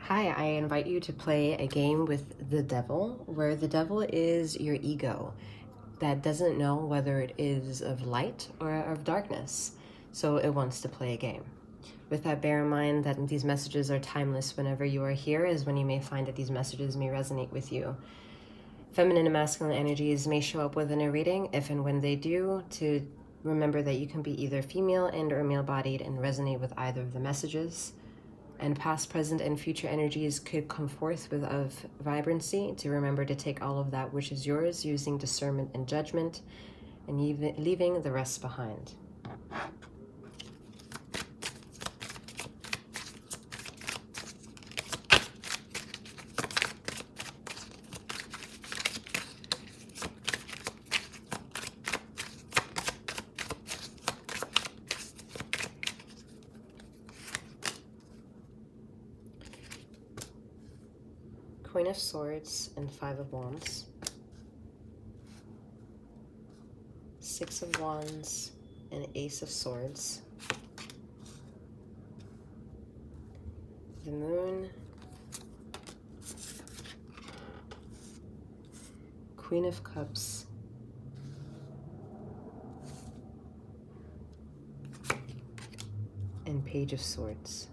Hi, I invite you to play a game with the devil, where the devil is your ego that doesn't know whether it is of light or of darkness, so it wants to play a game. With that, bear in mind that these messages are timeless. Whenever you are here is when you may find that these messages may resonate with you. Feminine and masculine energies may show up within a reading. If and when they do, to remember that you can be either female and or male-bodied and resonate with either of the messages. And past, present, and future energies could come forth with of vibrancy, to remember to take all of that which is yours using discernment and judgment, and even leaving the rest behind. Queen of Swords and Five of Wands. Six of Wands and Ace of Swords. The Moon. Queen of Cups. And Page of Swords.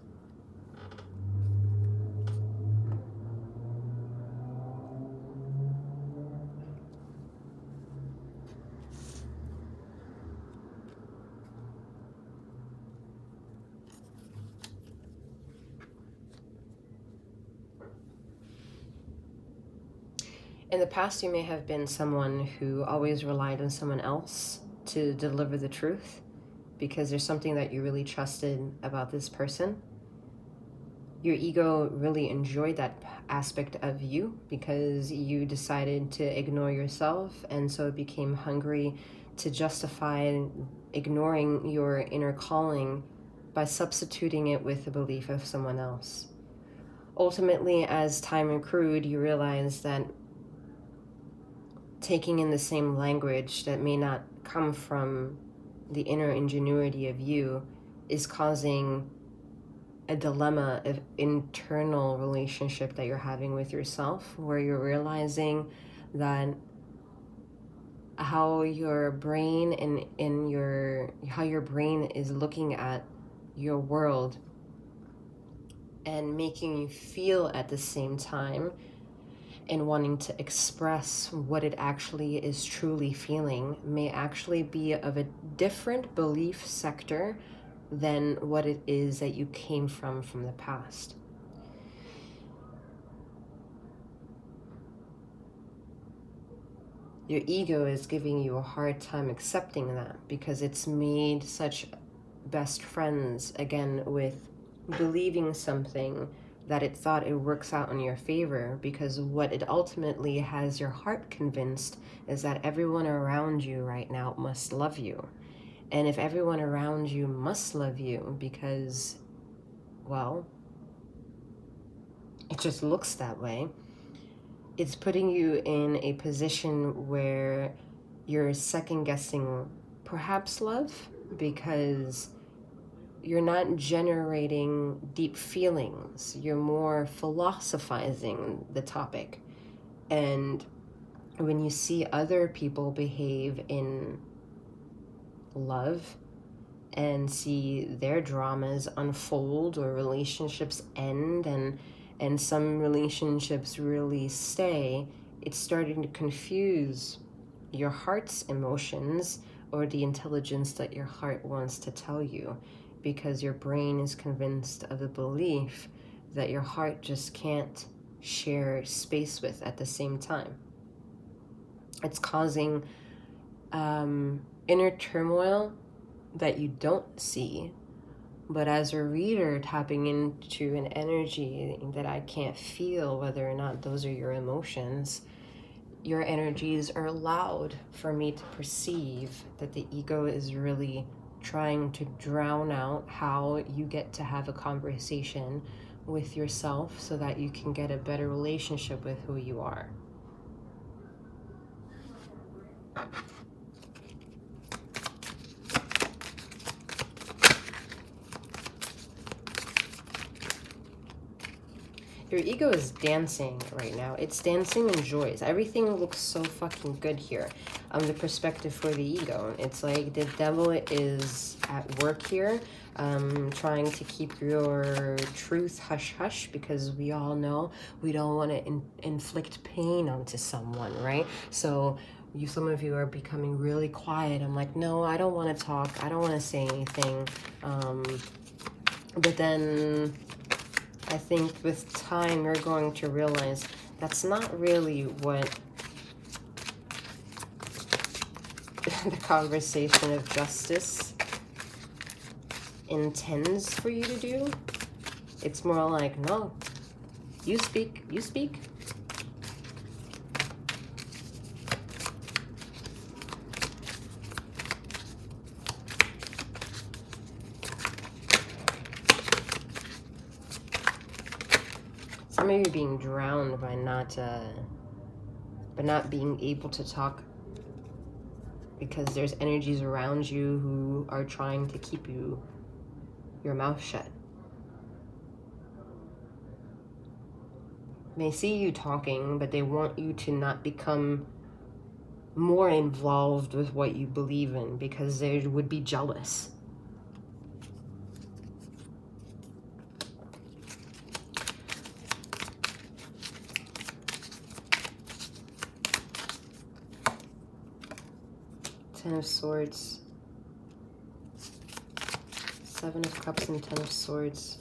In the past, you may have been someone who always relied on someone else to deliver the truth because there's something that you really trusted about this person. Your ego really enjoyed that aspect of you because you decided to ignore yourself, and so it became hungry to justify ignoring your inner calling by substituting it with the belief of someone else. Ultimately, as time accrued, you realize that taking in the same language that may not come from the inner ingenuity of you is causing a dilemma of internal relationship that you're having with yourself, where you're realizing that how your brain how your brain is looking at your world and making you feel at the same time and wanting to express what it actually is truly feeling may actually be of a different belief sector than what it is that you came from the past. Your ego is giving you a hard time accepting that because it's made such best friends, again, with believing something that it thought it works out in your favor, because what it ultimately has your heart convinced is that everyone around you right now must love you. And if everyone around you must love you because, well, it just looks that way, it's putting you in a position where you're second-guessing perhaps love, because you're not generating deep feelings. You're more philosophizing the topic. And when you see other people behave in love and see their dramas unfold or relationships end and some relationships really stay, it's starting to confuse your heart's emotions or the intelligence that your heart wants to tell you, because your brain is convinced of the belief that your heart just can't share space with at the same time. It's causing inner turmoil that you don't see, but as a reader tapping into an energy that I can't feel whether or not those are your emotions, your energies are allowed for me to perceive that the ego is really trying to drown out how you get to have a conversation with yourself so that you can get a better relationship with who you are. Your ego is dancing right now. It's dancing in joys. Everything looks so fucking good here. The perspective for the ego. It's like the devil is at work here, trying to keep your truth hush-hush, because we all know we don't want to inflict pain onto someone, right? So some of you are becoming really quiet. I'm like, no, I don't want to talk. I don't want to say anything. But then I think with time, you're going to realize that's not really what the conversation of justice intends for you to do. It's more like, no, you speak, you speak. Some of you are being drowned by not being able to talk, because there's energies around you who are trying to keep your mouth shut. They see you talking, but they want you to not become more involved with what you believe in, because they would be jealous. Ten of Swords, Seven of Cups and Ten of Swords.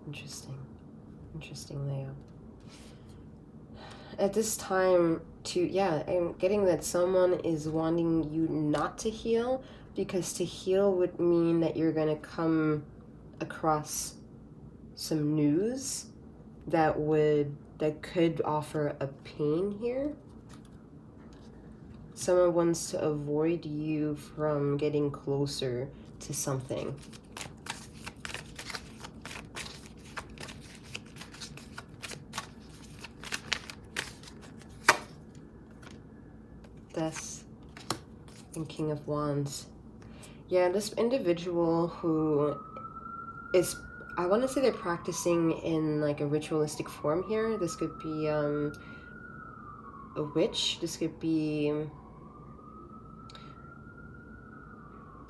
Interesting layout. At this time, I'm getting that someone is wanting you not to heal, because to heal would mean that you're going to come across some news that could offer a pain here. Someone wants to avoid you from getting closer to something. Death and King of Wands. Yeah, this individual who is, I want to say they're practicing in like a ritualistic form here. This could be a witch. This could be...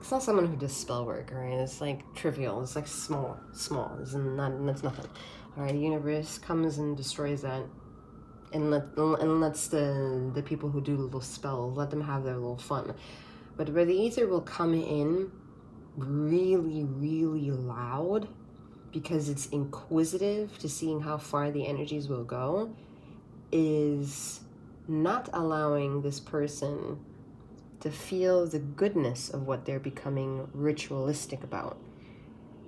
It's not someone who does spell work, right? It's like trivial. It's like small. That's nothing. All right, the universe comes and destroys that, and lets the people who do little spells, let them have their little fun. But where the ether will come in really, really loud, because it's inquisitive to seeing how far the energies will go, is not allowing this person to feel the goodness of what they're becoming ritualistic about,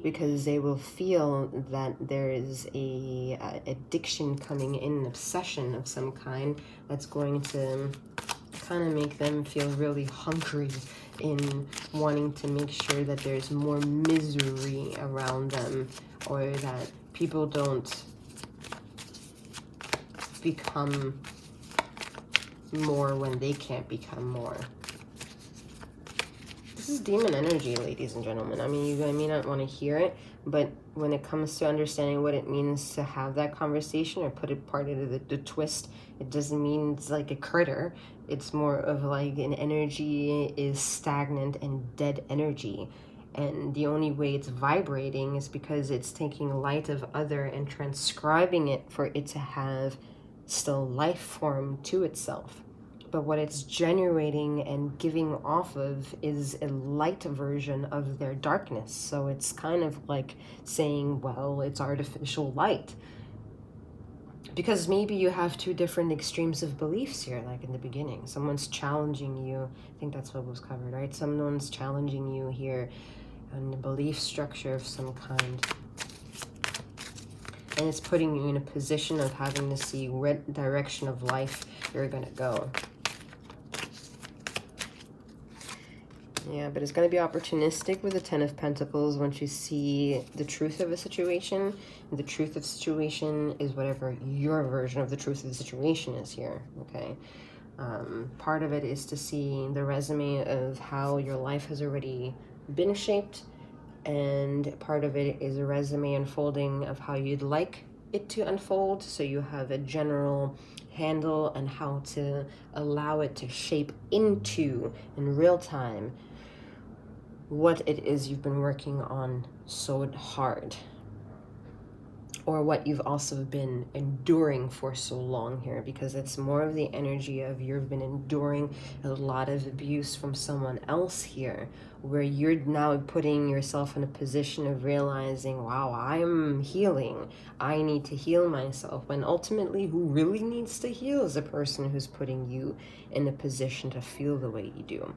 because they will feel that there is a addiction coming in, an obsession of some kind that's going to kind of make them feel really hungry in wanting to make sure that there's more misery around them, or that people don't become more when they can't become more. This is demon energy, ladies and gentlemen. I mean, you may not want to hear it, but when it comes to understanding what it means to have that conversation or put it part of the twist, it doesn't mean it's like a critter. It's more of like an energy is stagnant and dead energy. And the only way it's vibrating is because it's taking light of other and transcribing it for it to have still life form to itself. But what it's generating and giving off of is a light version of their darkness. So it's kind of like saying, well, it's artificial light. Because maybe you have two different extremes of beliefs here, like in the beginning. Someone's challenging you. I think that's what was covered, right? Someone's challenging you here on the belief structure of some kind. And it's putting you in a position of having to see what direction of life you're going to go. Yeah, but it's going to be opportunistic with the Ten of Pentacles once you see the truth of a situation. The truth of the situation is whatever your version of the truth of the situation is here, okay? Part of it is to see the resume of how your life has already been shaped and part of it is a resume unfolding of how you'd like it to unfold, so you have a general handle on how to allow it to shape into, in real time, what it is you've been working on so hard, or what you've also been enduring for so long here, because it's more of the energy of you've been enduring a lot of abuse from someone else here, where you're now putting yourself in a position of realizing, wow, I'm healing, I need to heal myself, when ultimately who really needs to heal is the person who's putting you in a position to feel the way you do.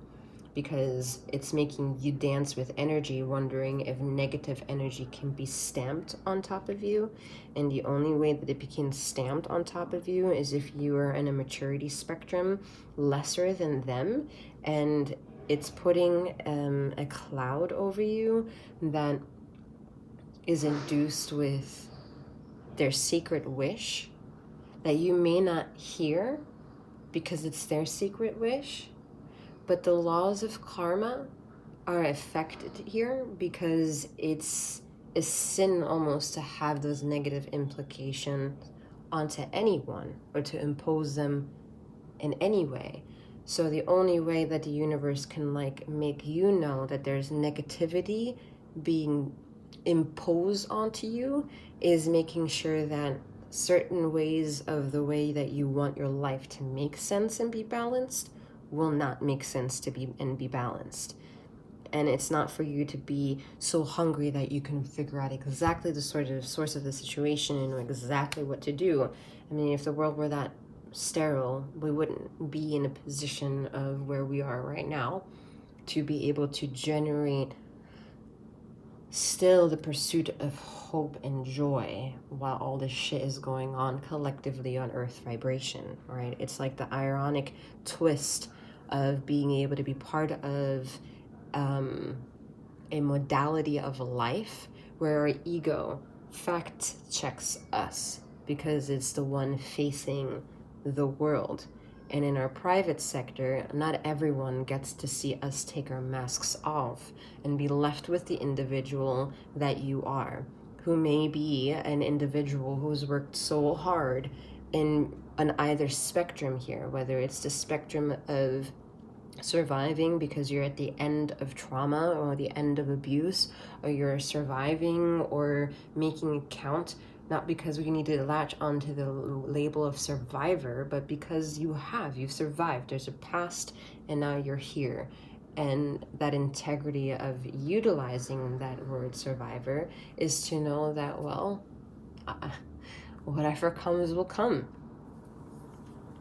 Because it's making you dance with energy, wondering if negative energy can be stamped on top of you. And the only way that it became stamped on top of you is if you are in a maturity spectrum lesser than them, and it's putting a cloud over you that is induced with their secret wish that you may not hear because it's their secret wish. But the laws of karma are affected here because it's a sin almost to have those negative implications onto anyone or to impose them in any way. So the only way that the universe can make you know that there's negativity being imposed onto you is making sure that certain ways of the way that you want your life to make sense and be balanced will not make sense to be balanced. And it's not for you to be so hungry that you can figure out exactly the sort of source of the situation and know exactly what to do. I mean, if the world were that sterile, we wouldn't be in a position of where we are right now to be able to generate still the pursuit of hope and joy while all this shit is going on collectively on Earth vibration, right? It's like the ironic twist of being able to be part of a modality of life where our ego fact checks us because it's the one facing the world. And in our private sector, not everyone gets to see us take our masks off and be left with the individual that you are, who may be an individual who's worked so hard in on either spectrum here, whether it's the spectrum of surviving because you're at the end of trauma or the end of abuse, or you're surviving or making it count, not because we need to latch onto the label of survivor, but because you've survived. There's a past and now you're here. And that integrity of utilizing that word survivor is to know that, well, whatever comes will come.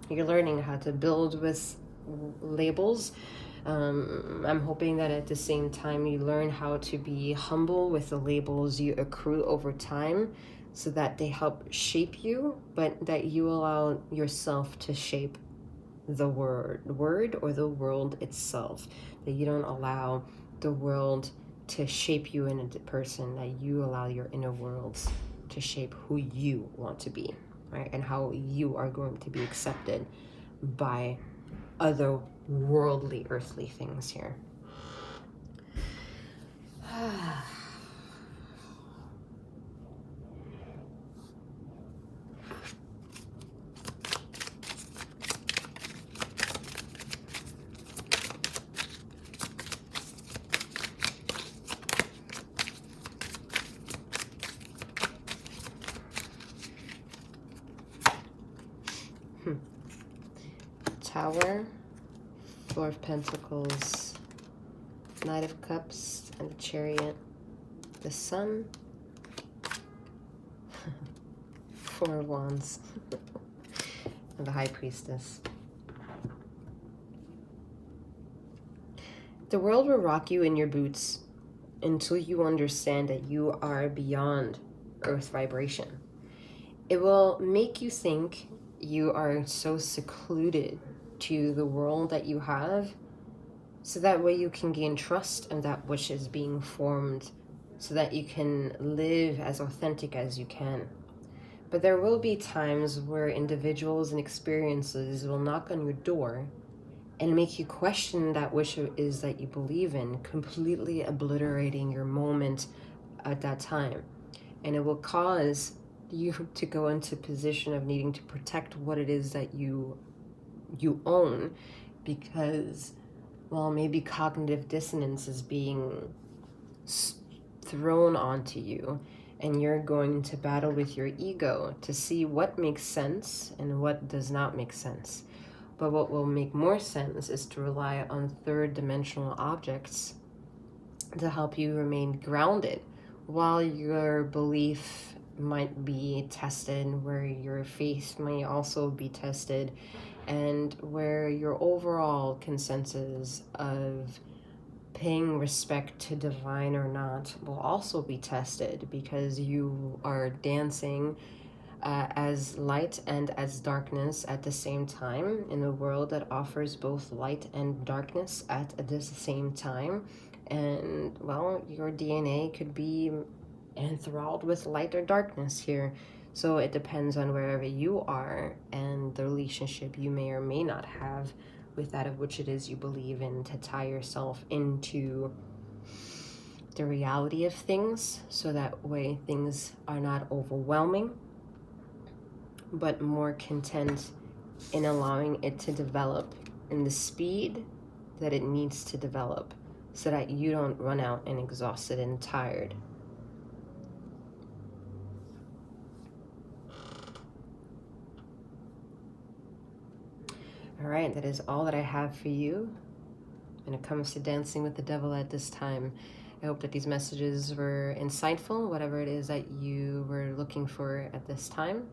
You're learning how to build with labels. I'm hoping that at the same time you learn how to be humble with the labels you accrue over time, so that they help shape you, but that you allow yourself to shape the word or the world itself. That you don't allow the world to shape you in a person, that you allow your inner worlds to shape who you want to be, right? And how you are going to be accepted by other worldly, earthly things here. Tower, Four of Pentacles, Knight of Cups, and the Chariot, the Sun, Four of Wands, and the High Priestess. The world will rock you in your boots until you understand that you are beyond Earth vibration. It will make you think you are so secluded to the world that you have, so that way you can gain trust in that which is being formed, so that you can live as authentic as you can. But there will be times where individuals and experiences will knock on your door and make you question that which it is that you believe in, completely obliterating your moment at that time. And it will cause you to go into a position of needing to protect what it is that you own, because, well, maybe cognitive dissonance is being thrown onto you, and you're going to battle with your ego to see what makes sense and what does not make sense. But what will make more sense is to rely on third-dimensional objects to help you remain grounded while your belief might be tested, where your faith may also be tested, and where your overall consensus of paying respect to divine or not will also be tested, because you are dancing as light and as darkness at the same time in a world that offers both light and darkness at the same time. And, well, your DNA could be enthralled with light or darkness here. So it depends on wherever you are and the relationship you may or may not have with that of which it is you believe in, to tie yourself into the reality of things, so that way things are not overwhelming, but more content in allowing it to develop in the speed that it needs to develop, so that you don't run out and exhausted and tired. All right, that is all that I have for you when it comes to dancing with the devil at this time. I hope that these messages were insightful, whatever it is that you were looking for at this time.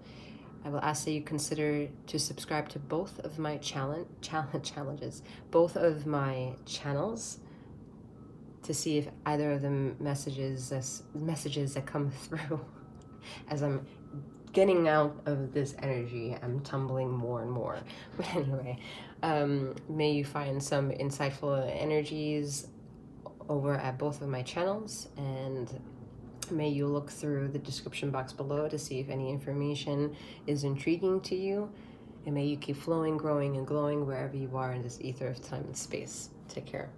I will ask that you consider to subscribe to both of my both of my channels, to see if either of the messages that come through as I'm getting out of this energy, I'm tumbling more and more. But anyway, may you find some insightful energies over at both of my channels, and may you look through the description box below to see if any information is intriguing to you, and may you keep flowing, growing, and glowing wherever you are in this ether of time and space. Take care.